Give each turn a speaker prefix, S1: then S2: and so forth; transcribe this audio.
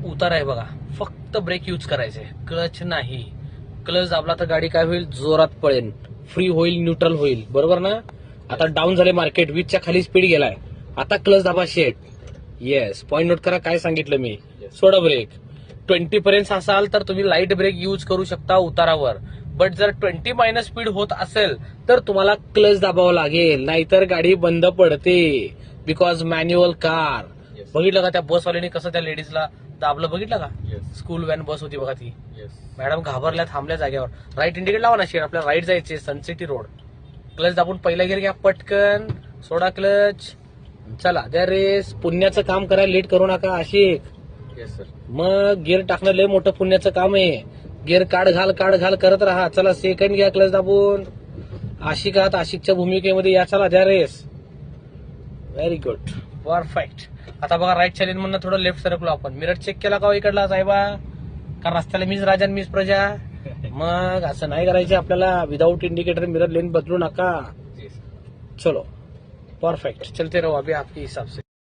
S1: उतार आहे बघा, फक्त ब्रेक यूज करायचे, क्लच नाही. क्लच दाबला तर गाडी काय होईल, जोरात पळेल, फ्री होईल, न्यूट्रल होईल, बरोबर ना. आता डाऊन झाले मार्केट, 20च्या खाली स्पीड गेलाय, आता क्लच दाबा शेट. येस, पॉईंट नोट करा काय सांगितलं मी. सोडा ब्रेक. 20 पर्यंत असाल तर तुम्ही लाईट ब्रेक यूज करू शकता उतारावर, बट जर 20 मायनस स्पीड होत असेल तर तुम्हाला क्लच दाबावं लागेल, नाहीतर गाडी बंद पडते. Because manual car. बघितलं का त्या बसवाल्याने कसं त्या लेडीजला दाबलं, बघितलं का. स्कूल व्हॅन बस होती बघा ती. मॅडम घाबरल्या, थांबल्या जागेवर. राईट इंडिकेट लावा ना शेड, आपल्याला राईट जायचे, सनसिटी रोड. क्लच दाबून पहिला गिअर घ्या पटकन, सोडा क्लच, चला द्या रेस. पुण्याचं काम करायला लेट करू नका आशिक. मग गिअर टाकणं लय मोठं पुण्याचं काम आहे. गिअर काढ घाल करत राहा. चला सेकंड घ्या क्लच दाबून. आशिक आहात, आशिकच्या भूमिकेमध्ये या, चला द्या रेस. Very good, perfect. आता बघा राईट चॅलेंज म्हणून थोडं लेफ्ट सरकलो आपण. मिरर चेक केला का इकडला साहेबा, का रस्त्याला मीच राजा मीच प्रजा. मग असं नाही करायचं आपल्याला. विदाउट इंडिकेटर मिरर लेन बदलू नका. चलो परफेक्ट, चलते रहो अभी आपके हिसाब से.